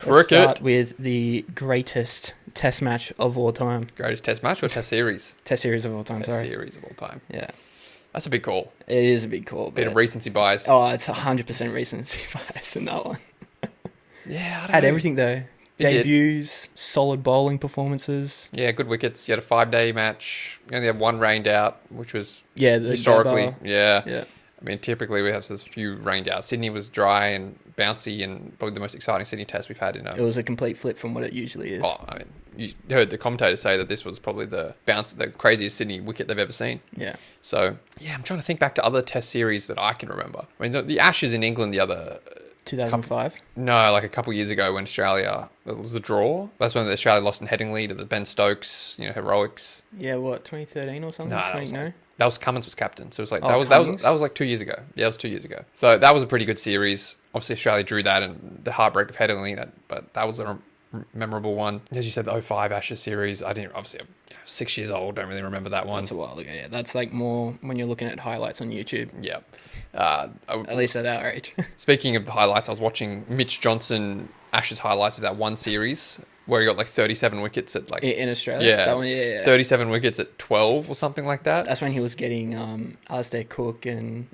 Let's Cricket. start with the greatest test match of all time. Greatest test match or test series? Test series of all time, Test sorry. series of all time. Yeah. That's a big call. It is a big call. Bit But, of recency bias. oh, it's 100% recency bias in that one. Yeah, I don't Had know. everything, though. It did. Debuts, solid bowling performances. Yeah, good wickets. You had a 5-day match. You only had one rained out, which was Yeah, the historically, Gabba. yeah. Yeah. I mean, typically we have this few rained out. Sydney was dry and bouncy, and probably the most exciting Sydney test we've had in a. It was a complete flip from what it usually is. Oh, I mean, you heard the commentators say that this was probably the craziest Sydney wicket they've ever seen. Yeah. So yeah, I'm trying to think back to other test series that I can remember. I mean, the Ashes in England the other. 2005. No, like a couple of years ago when Australia, it was a draw. That's when Australia lost in Headingley to the Ben Stokes, heroics. Yeah, what, 2013 or something? No, that was Cummins was captain, so it was like Oh, that was like 2 years ago. Yeah, it was 2 years ago. So that was a pretty good series. Obviously, Australia drew that, and the heartbreak of Headingley. But that was a memorable one. As you said, the 05 Ashes series. I didn't obviously. I'm 6 years old. Don't really remember that one. That's a while ago. Yeah, that's like more when you're looking at highlights on YouTube. Yeah. At least at our age. Speaking of the highlights, I was watching Mitch Johnson Ashes highlights of that one series where he got like 37 wickets at like In Australia? yeah, That one, yeah. 37 wickets at 12 or something like that. That's when he was getting Alistair Cook and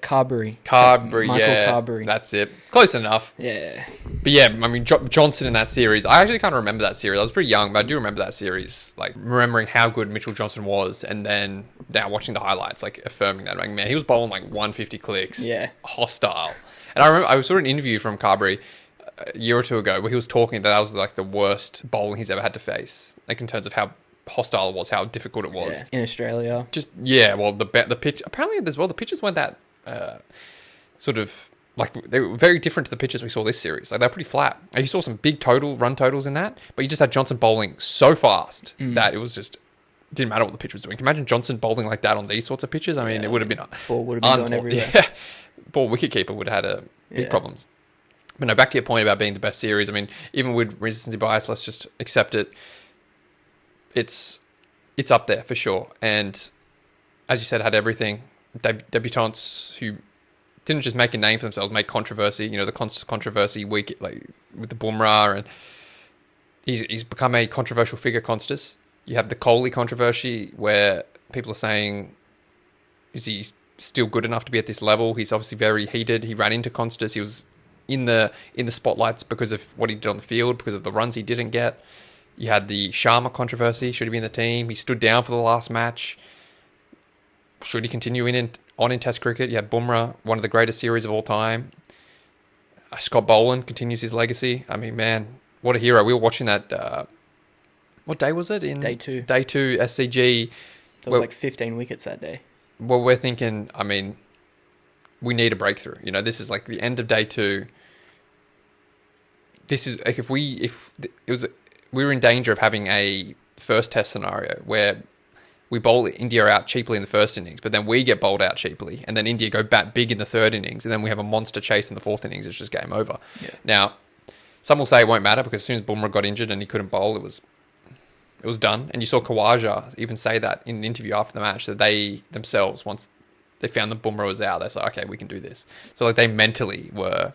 Carberry. Carberry, Michael yeah, Carberry. that's it. Close enough. Yeah. But yeah, I mean Johnson in that series. I actually can't remember that series. I was pretty young, but I do remember that series. Like remembering how good Mitchell Johnson was, and then now watching the highlights, like affirming that. Like man, he was bowling like 150 clicks. Yeah. Hostile. And I remember I saw an interview from Carberry a year or two ago where he was talking that was like the worst bowling he's ever had to face, like in terms of how hostile it was, how difficult it was. Yeah. In Australia. Well, the pitch apparently as well. The pitches weren't that sort of like they were very different to the pitches we saw this series. Like they're pretty flat. You saw some big run totals in that, but you just had Johnson bowling so fast that it was just didn't matter what the pitch was doing. Can you imagine Johnson bowling like that on these sorts of pitches? I mean, it would have been ball would have been going everywhere. Yeah, ball wicketkeeper would have had big problems. But no, back to your point about being the best series. I mean, even with recency bias, let's just accept it. It's up there for sure. And as you said, had everything. Debutants who didn't just make a name for themselves, make controversy. The constant controversy week, like with the Bumrah, and he's become a controversial figure. Constas. You have the Kohli controversy where people are saying, is he still good enough to be at this level? He's obviously very heated. He ran into Constas. He was in the spotlights because of what he did on the field, because of the runs he didn't get. You had the Sharma controversy. Should he be in the team? He stood down for the last match. Should he continue in Test cricket? You had Bumrah, one of the greatest series of all time. Scott Boland continues his legacy. I mean, man, what a hero. We were watching that... what day was it? Day 2. Day 2 SCG. There was like 15 wickets that day. Well, we're thinking, I mean, we need a breakthrough. This is like the end of day 2. This is like we were in danger of having a first test scenario where we bowl India out cheaply in the first innings, but then we get bowled out cheaply, and then India go bat big in the third innings, and then we have a monster chase in the fourth innings. It's just game over. Yeah. Now, some will say it won't matter because as soon as Bumrah got injured and he couldn't bowl, it was done. And you saw Khawaja even say that in an interview after the match, that they themselves, once they found that Bumrah was out, they said, okay, we can do this. So like they mentally were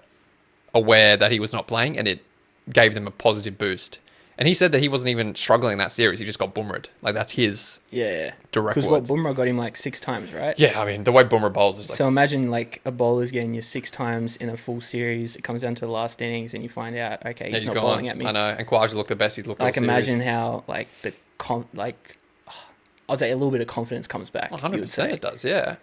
aware that he was not playing, and it gave them a positive boost. And he said that he wasn't even struggling in that series. He just got Bumrah'd. Like that's his direct Because words. Bumrah got him like 6 times, right? Yeah, I mean, the way Bumrah bowls is like... So imagine like a bowler's getting you 6 times in a full series. It comes down to the last innings and you find out, okay, he's not gone. bowling at me. I know. And Khawaja looked the best he's looked all Like series. imagine how like I'd say a little bit of confidence comes back. 100% it does, yeah.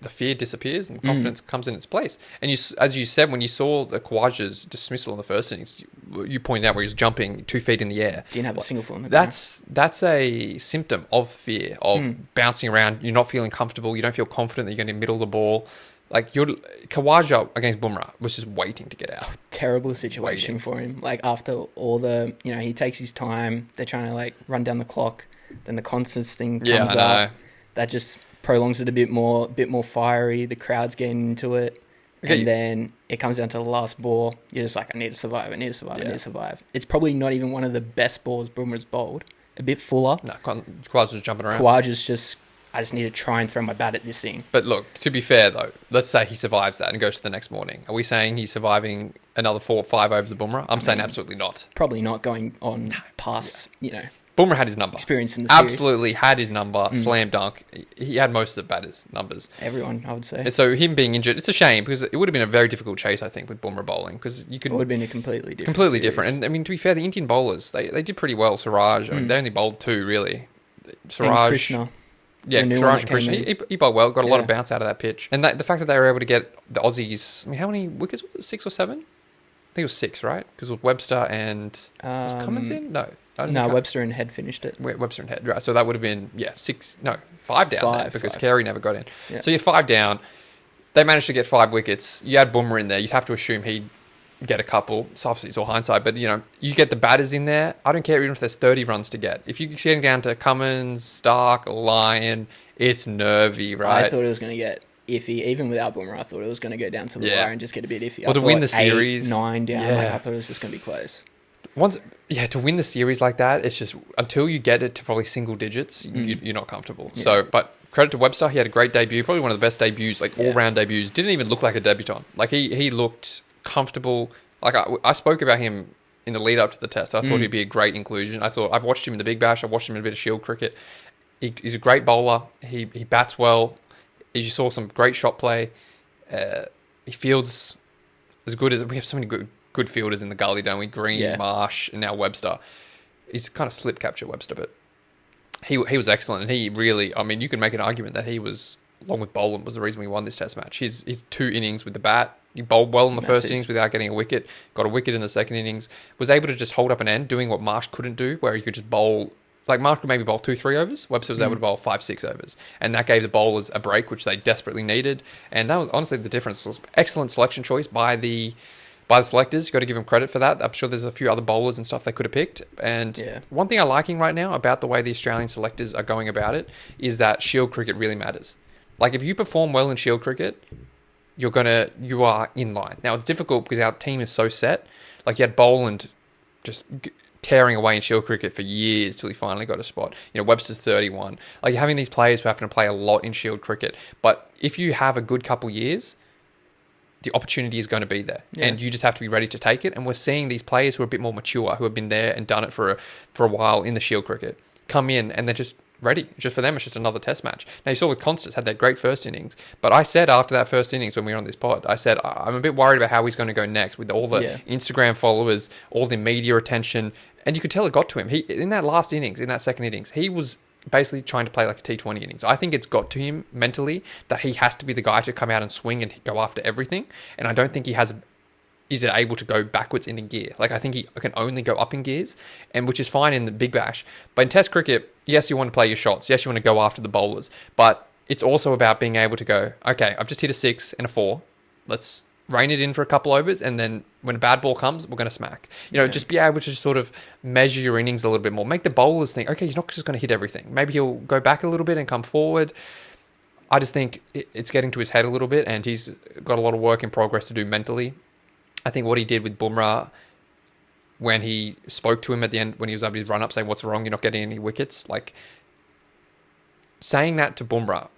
The fear disappears and the confidence comes in its place. And as you said, when you saw the Khawaja's dismissal in the first innings, you pointed out where he was jumping 2 feet in the air. Didn't have a single foot in the ground. That's a symptom of fear, of bouncing around. You're not feeling comfortable. You don't feel confident that you're going to middle the ball. Like Khawaja against Bumrah was just waiting to get out. Terrible situation for him. Like after all the, he takes his time. They're trying to like run down the clock. Then the Constance thing comes up. That just prolongs it a bit more fiery. The crowd's getting into it. Okay. And then it comes down to the last ball. You're just like, I need to survive. I need to survive. It's probably not even one of the best balls Bumrah's bowled. A bit fuller. No, Khawaja's jumping around. Khawaja's just I just need to try and throw my bat at this thing. But look, to be fair though, let's say he survives that and goes to the next morning. Are we saying he's surviving another 4 or 5 overs of Bumrah? I'm saying absolutely not. Probably not going on past, Bumrah had his number. Experience in the series. Absolutely had his number. Slam dunk. He had most of the batters' numbers. Everyone, I would say. And so him being injured, it's a shame because it would have been a very difficult chase, I think, with Bumrah bowling because you could. It would have been a completely different. Completely different. And I mean, to be fair, the Indian bowlers they did pretty well. Siraj, I mean, they only bowled 2 really. Siraj, and Krishna. Yeah, Siraj and Krishna. He bowled well. Got a lot of bounce out of that pitch. And the fact that they were able to get the Aussies. I mean, how many wickets was it? 6 or 7? I think it was 6, right? Because with Webster and was Cummins in? No. Webster and Head finished it. Webster and Head, right. So that would have been, 5 down there because Carey never got in. Yeah. So you're 5 down. They managed to get 5 wickets. You had Bumrah in there. You'd have to assume he'd get a couple. So obviously it's all hindsight. But, you get the batters in there. I don't care even if there's 30 runs to get. If you're getting down to Cummins, Stark, Lyon, it's nervy, right? I thought it was going to get iffy. Even without Bumrah, I thought it was going to go down to the wire and just get a bit iffy. Well, to win the series. 8, 9 down. I thought it was just going to be close. To win the series like that, it's just until you get it to probably single digits, you're not comfortable. Yeah. So, but credit to Webster, he had a great debut, probably one of the best debuts, like all-round debuts. Didn't even look like a debutant. Like he looked comfortable. Like I spoke about him in the lead up to the test. I thought he'd be a great inclusion. I've watched him in the Big Bash. I've watched him in a bit of Shield cricket. He's a great bowler. He bats well. You saw some great shot play. He fields as good as we have so many good fielders in the gully, don't we? Green, Marsh, and now Webster. He's kind of slip capture Webster, but he was excellent, and he really, I mean, you can make an argument that he was, along with Boland, was the reason we won this test match. His 2 innings with the bat, he bowled well in the first innings without getting a wicket, got a wicket in the second innings, was able to just hold up an end, doing what Marsh couldn't do, where he could just bowl, like Marsh could maybe bowl 2-3 overs, Webster was able to bowl 5-6 overs, and that gave the bowlers a break, which they desperately needed, and that was honestly the difference. It was excellent selection choice by the selectors. You've got to give them credit for that. I'm sure there's a few other bowlers and stuff they could have picked. And one thing I'm liking right now about the way the Australian selectors are going about it is that Shield cricket really matters. Like if you perform well in Shield cricket, you are in line. Now it's difficult because our team is so set. Like you had Boland just tearing away in Shield cricket for years till he finally got a spot. Webster's 31. Like you're having these players who have to play a lot in Shield cricket. But if you have a good couple years, the opportunity is going to be there, and you just have to be ready to take it. And we're seeing these players who are a bit more mature, who have been there and done it for a while in the Shield cricket, come in and they're just ready. Just for them, it's just another test match. Now you saw with Constance had that great first innings, but I said after that first innings when we were on this pod, I said I'm a bit worried about how he's going to go next with all the Instagram followers, all the media attention, and you could tell it got to him. He in that last innings, in that second innings, he was basically trying to play like a T20 innings. I think it's got to him mentally that he has to be the guy to come out and swing and go after everything. And I don't think is able to go backwards in a gear. Like I think he can only go up in gears, and which is fine in the Big Bash. But in Test cricket, yes, you want to play your shots. Yes, you want to go after the bowlers. But it's also about being able to go, okay, I've just hit a 6 and a 4. Let's rein it in for a couple overs, and then when a bad ball comes, we're going to smack. Just be able to sort of measure your innings a little bit more. Make the bowlers think, okay, he's not just going to hit everything. Maybe he'll go back a little bit and come forward. I just think it's getting to his head a little bit, and he's got a lot of work in progress to do mentally. I think what he did with Bumrah, when he spoke to him at the end, when he was up his run-up, saying, what's wrong, you're not getting any wickets, like, saying that to Bumrah,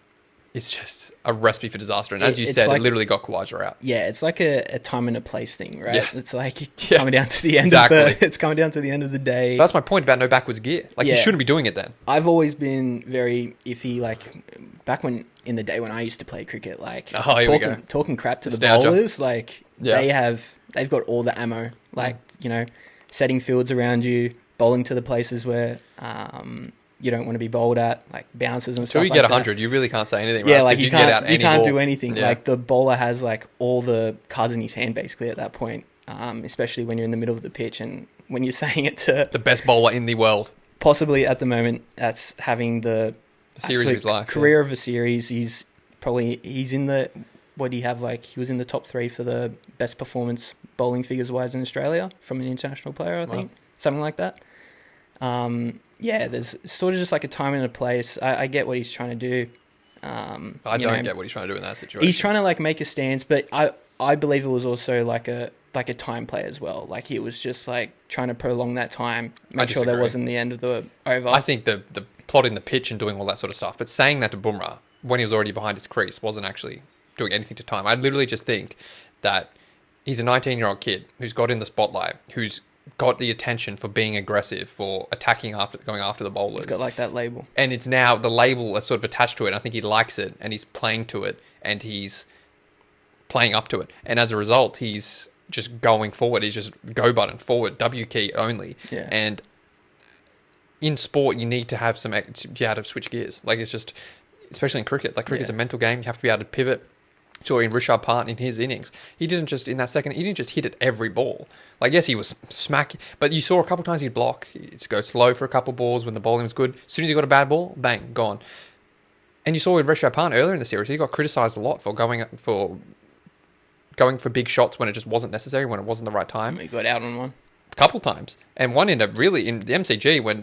it's just a recipe for disaster. And as you said, it literally got Khawaja out. Yeah, it's like a time and a place thing, right? Yeah. It's like coming down to the end it's coming down to the end of the day. But that's my point about no backwards gear. Like you shouldn't be doing it then. I've always been very iffy, like back in the day when I used to play cricket, like talking crap to the bowlers, like they've got all the ammo, like, setting fields around you, bowling to the places where you don't want to be bowled at, like bounces and stuff like that. Until you get 100, you really can't say anything, right? Yeah, like you can't do anything. Yeah. Like the bowler has like all the cards in his hand basically at that point, especially when you're in the middle of the pitch and when you're saying it to... the best bowler in the world. Possibly at the moment, that's having the series of his life. Career of a series. He's in the... What do you have? Like, he was in the top 3 for the best performance bowling figures-wise in Australia from an international player, I think. Wow. Something like that. There's sort of just like a time and a place. I get what he's trying to do. I don't get what he's trying to do in that situation. He's trying to like make a stance, but I believe it was also like a time play as well. Like he was just like trying to prolong that time, make sure that wasn't the end of the over. I think the plotting the pitch and doing all that sort of stuff. But saying that to Bumrah when he was already behind his crease wasn't actually doing anything to time. I literally just think that he's a 19-year-old kid who's got in the spotlight, who's got the attention for being aggressive, for attacking going after the bowlers. He's got like that label. And it's now the label is sort of attached to it. And I think he likes it and he's playing to it and he's playing up to it. And as a result, he's just going forward. He's just go button forward, W key only. Yeah. And in sport, you need to have to be able to switch gears. Like it's just, especially in cricket. Like cricket's a mental game. You have to be able to pivot. So in Rishabh Pant in his innings, he didn't just in that second, he didn't just hit at every ball. Like yes, he was smacking, but you saw a couple of times he'd block. He'd go slow for a couple of balls when the bowling was good. As soon as he got a bad ball, bang, gone. And you saw with Rishabh Pant earlier in the series, he got criticised a lot for going for big shots when it just wasn't necessary, when it wasn't the right time. He got out on one a couple of times, and one in the MCG when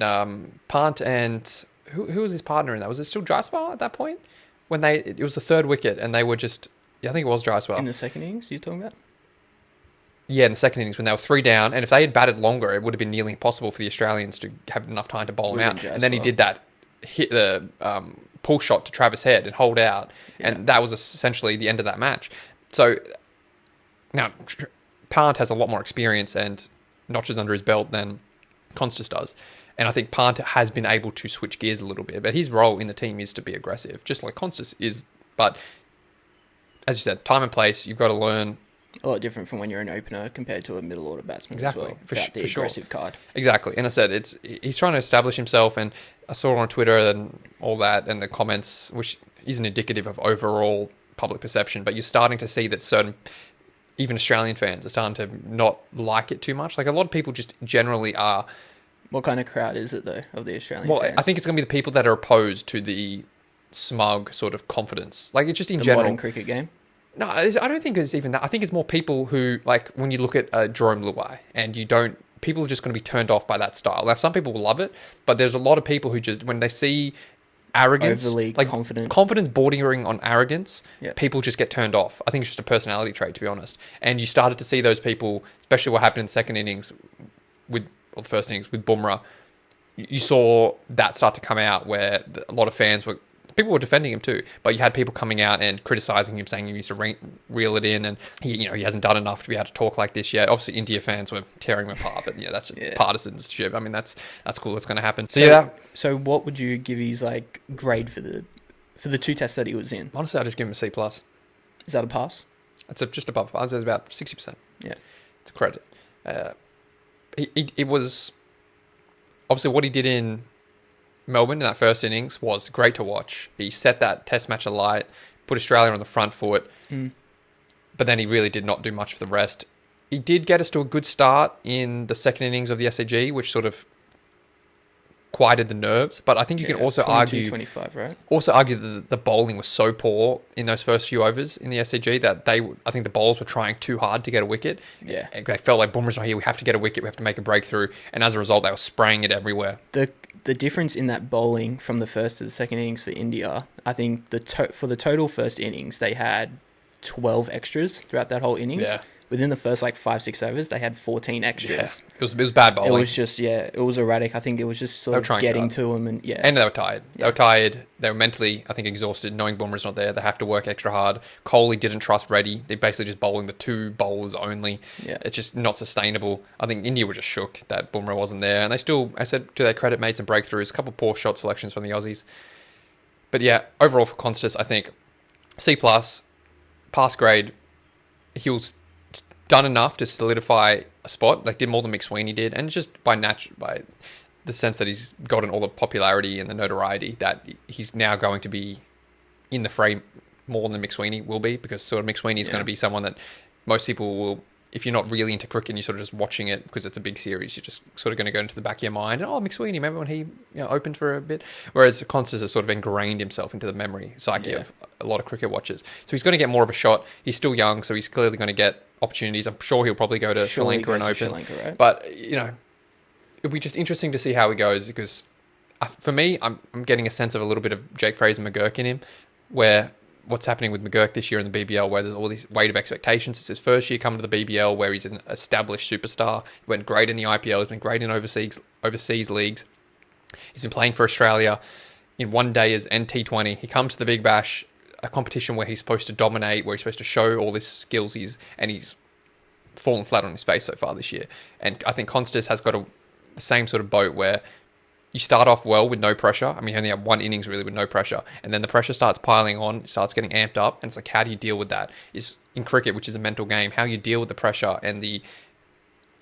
Pant and who was his partner in that? Was it still Jaiswal at that point? When it was the third wicket and they were just. Yeah, I think it was Jaiswal. In the second innings, you're talking about? Yeah, in the second innings when they were 3 down. And if they had batted longer, it would have been nearly impossible for the Australians to have enough time to bowl him out. And then he did that hit the pull shot to Travis Head and hold out. Yeah. And that was essentially the end of that match. So now Pant has a lot more experience and notches under his belt than Constas does. And I think Pant has been able to switch gears a little bit. But his role in the team is to be aggressive, just like Constas is. But as you said, time and place, you've got to learn. A lot different from when you're an opener compared to a middle order batsman. Exactly. As well, for the aggressive sure. card. Exactly. And I said, he's trying to establish himself, and I saw on Twitter and all that, and the comments, which isn't indicative of overall public perception, but you're starting to see that certain, even Australian fans are starting to not like it too much. Like a lot of people just generally are. What kind of crowd is it, though, of the Australian fans? I think it's going to be the people that are opposed to the smug sort of confidence. Like it's just in the general. Modern cricket game? No, I don't think it's even that. I think it's more people who, like, when you look at Jerome Luai and people are just going to be turned off by that style. Now, some people will love it, but there's a lot of people who just, when they see arrogance, overly like confidence bordering on arrogance, people just get turned off. I think it's just a personality trait, to be honest. And you started to see those people, especially what happened in the second innings the first innings with Bumrah. You saw that start to come out where a lot of fans people were defending him too, but you had people coming out and criticising him, saying he needs to reel it in, and he hasn't done enough to be able to talk like this yet. Obviously, India fans were tearing him apart, but that's just partisanship. I mean, that's cool. That's going to happen. So what would you give his like grade for the 2 tests that he was in? Honestly, I'd just give him a C+. Is that a pass? It's just above. I'd say it's about 60%. Yeah, it's a credit. It was obviously what he did in Melbourne in that first innings was great to watch. He set that test match alight, put Australia on the front foot, but then he really did not do much for the rest. He did get us to a good start in the second innings of the SCG, which sort of quieted the nerves. But I think you can also argue 25, right? Also argue that the bowling was so poor in those first few overs in the SCG that I think the bowlers were trying too hard to get a wicket. Yeah, they felt like Bumrah's not here. We have to get a wicket. We have to make a breakthrough. And as a result, they were spraying it everywhere. The difference in that bowling from the first to the second innings for India, I think for the total first innings, they had 12 extras throughout that whole innings. Yeah. Within the first 5-6 overs, they had 14 extras. Yeah. It was bad bowling. It was just it was erratic. I think it was just sort of getting to them, and and they were tired. They were tired. They were mentally, I think, exhausted, knowing Bumrah's not there. They have to work extra hard. Kohli didn't trust Reddy. They're basically just bowling the 2 bowlers only. Yeah. It's just not sustainable. I think India were just shook that Bumrah wasn't there, and they still, I said to their credit, made some breakthroughs. A couple of poor shot selections from the Aussies, but yeah, overall for Constas, I think C+, pass grade. He was done enough to solidify a spot, like did more than McSweeney did, and just by the sense that he's gotten all the popularity and the notoriety that he's now going to be in the frame more than McSweeney will be, because sort of McSweeney is going to be someone that most people will, if you're not really into cricket and you're sort of just watching it because it's a big series, you're just sort of going to go into the back of your mind, and McSweeney, remember when he opened for a bit? Whereas Constas has sort of ingrained himself into the memory psyche of a lot of cricket watchers. So he's going to get more of a shot. He's still young, so he's clearly going to get opportunities. I'm sure he'll probably go to Sri Lanka and open. Sri Lanka, right? But, it'll be just interesting to see how he goes, because for me, I'm getting a sense of a little bit of Jake Fraser McGurk in him, where what's happening with McGurk this year in the BBL, where there's all this weight of expectations. It's his first year coming to the BBL, where he's an established superstar. He went great in the IPL. He's been great in overseas leagues. He's been playing for Australia in one days and T20. He comes to the Big Bash, a competition where he's supposed to dominate, where he's supposed to show all his skills. He's fallen flat on his face so far this year. And I think Constas has got the same sort of boat where you start off well with no pressure. I mean, you only have one innings really with no pressure. And then the pressure starts piling on, starts getting amped up. And it's like, how do you deal with that? Is in cricket, which is a mental game, how you deal with the pressure and the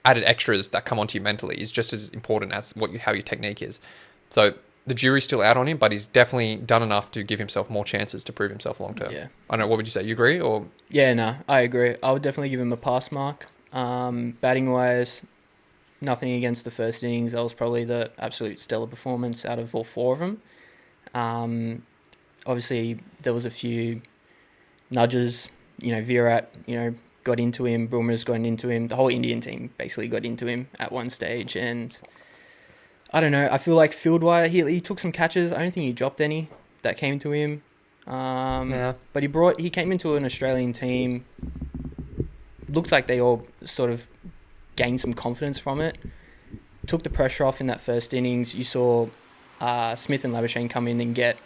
added extras that come onto you mentally is just as important as how your technique is. So the jury's still out on him, but he's definitely done enough to give himself more chances to prove himself long term. Yeah. I don't know, what would you say? You agree? Or Yeah, no, I agree. I would definitely give him a pass mark. Batting wise, nothing against the first innings. That was probably the absolute stellar performance out of all four of them. Obviously, there was a few nudges. Virat, got into him. Bumrah's gotten into him. The whole Indian team basically got into him at one stage. And I don't know. I feel like field-wise, he took some catches. I don't think he dropped any that came to him. yeah. But he came into an Australian team. Looked like they all sort of gained some confidence from it. Took the pressure off in that first innings. You saw Smith and Labuschagne come in and get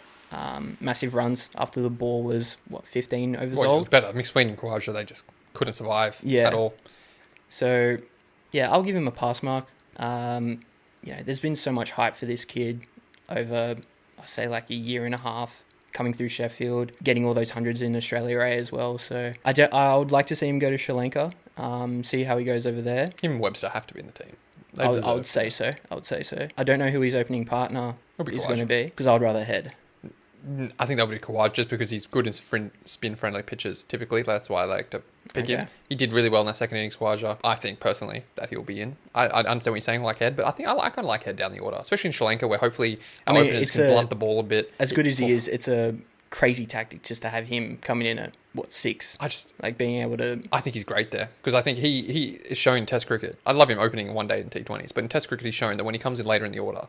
massive runs after the ball was 15 overs Well, it old. was better. McSween and Khawaja, they just couldn't survive at all. So yeah, I'll give him a pass mark. There's been so much hype for this kid over, I say, like a year and a half, coming through Sheffield, getting all those hundreds in Australia A as well. So I would like to see him go to Sri Lanka, see how he goes over there. Him and Webster have to be in the team. I would say so. I don't know who his opening partner is going to be, because I would rather Head. I think that would be Khawaja just because he's good in spin-friendly pitches. Typically, that's why I like to pick him. He did really well in that second innings, Khawaja. I think, personally, that he'll be in. I understand what you're saying, like Head, but I think I kind of like Head down the order, especially in Sri Lanka, where hopefully our openers can blunt the ball a bit. As good as he is, it's a crazy tactic just to have him coming in at, 6? I just... Like, being able to... I think he's great there, because I think he is shown in Test cricket. I love him opening in one day in T20s, but in Test cricket, he's shown that when he comes in later in the order,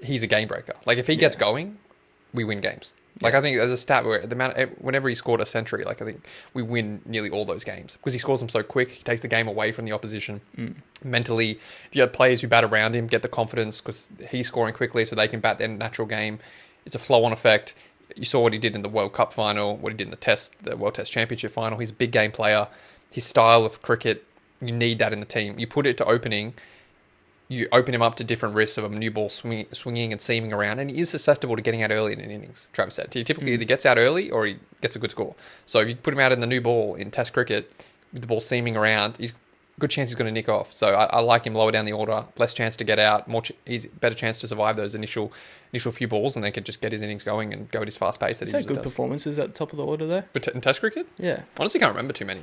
he's a game breaker. Like, if he gets going, we win games. Like, I think there's a stat where whenever he scored a century, like, I think we win nearly all those games because he scores them so quick. He takes the game away from the opposition. Mentally, the other players who bat around him get the confidence because he's scoring quickly so they can bat their natural game. It's a flow-on effect. You saw what he did in the World Cup final, what he did in the World Test Championship final. He's a big game player. His style of cricket, you need that in the team. You put it to opening, you open him up to different risks of a new ball swinging and seaming around, and he is susceptible to getting out early in an innings, Travis said. He typically either gets out early or he gets a good score. So if you put him out in the new ball in Test cricket, with the ball seaming around, good chance he's going to nick off. So I like him lower down the order, less chance to get out, better chance to survive those initial few balls, and then can just get his innings going and go at his fast pace. Is that good performances at the top of the order, though? But in Test cricket? Yeah. Honestly, can't remember too many.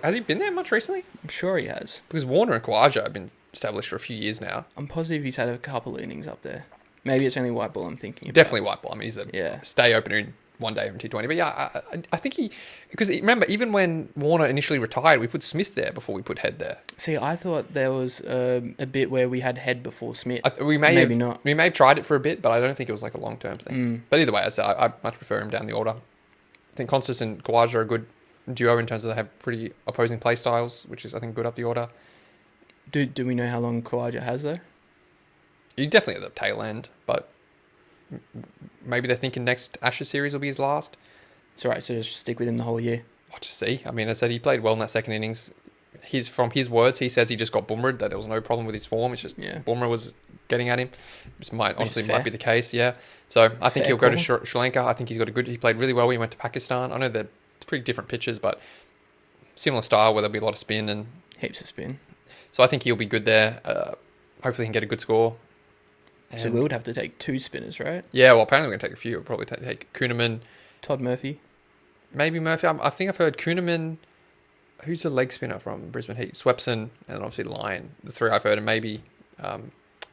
Has he been there much recently? I'm sure he has. Because Warner and Khawaja have been established for a few years now. I'm positive he's had a couple of innings up there. Maybe it's only white ball I'm thinking about. Definitely white ball. I mean, he's a stay opener in one day in T20. But yeah, I think because remember, even when Warner initially retired, we put Smith there before we put Head there. See, I thought there was a bit where we had Head before Smith. We may have tried it for a bit, but I don't think it was like a long-term thing. But either way, I said I much prefer him down the order. I think Constas and Khawaja are a good duo in terms of they have pretty opposing play styles, which is, I think, good up the order. Do we know how long Khawaja has, though? You definitely at the tail end, but maybe they're thinking next Ashes series will be his last. It's all right, so just stick with him the whole year. What to see? I mean, I said he played well in that second innings. From his words, he says he just got Bumrah'd, that there was no problem with his form. It's just Bumrah was getting at him. This might be the case, yeah. So I think he'll go to Sri Lanka. I think he played really well when he went to Pakistan. I know they're pretty different pitches, but similar style where there'll be a lot of spin and heaps of spin. So I think he'll be good there. Hopefully he can get a good score. And so we would have to take 2 spinners, right? Yeah, well, apparently we're going to take a few. We'll probably take Kuhneman. Todd Murphy. Maybe Murphy. I think I've heard Kuhneman. Who's the leg spinner from Brisbane Heat? Swepson and obviously Lyon. The 3 I've heard, and maybe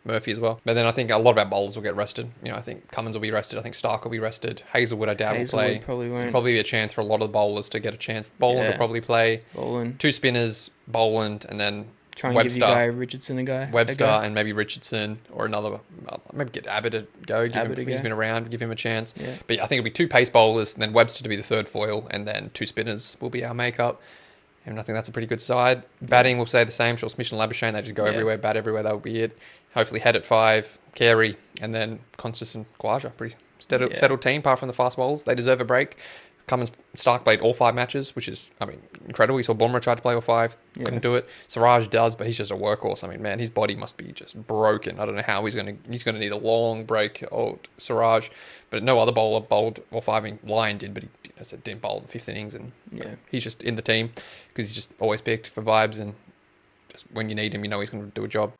Murphy as well. But then I think a lot of our bowlers will get rested. I think Cummins will be rested. I think Stark will be rested. Hazelwood, I doubt, will play. Probably won't. Probably be a chance for a lot of the bowlers to get a chance. Boland will probably play. Boland. 2 spinners, Boland, and then try and Webster, give you Richardson a go. Webster and maybe Richardson or another. Maybe get Abbott a go. He's been around. Give him a chance. Yeah. But yeah, I think it'll be 2 pace bowlers, and then Webster to be the third foil, and then 2 spinners will be our makeup. And I think that's a pretty good side. Batting will stay the same. Sure, Smith and Labuschagne, they just go everywhere, bat everywhere. That will be it. Hopefully head at 5, Carey, and then Constance and Khawaja. Pretty settled team, apart from the fast bowls. They deserve a break. Cummins Stark played all 5 matches, which is, I mean, incredible. You saw Bumrah tried to play all 5, couldn't do it. Siraj does, but he's just a workhorse. I mean, man, his body must be just broken. I don't know how he's gonna need a long break, old Siraj. But no other bowler bowled all 5. I mean, Lyon did, but he didn't bowl in the 5th innings, and he's just in the team because he's just always picked for vibes, and just when you need him, you know he's going to do a job.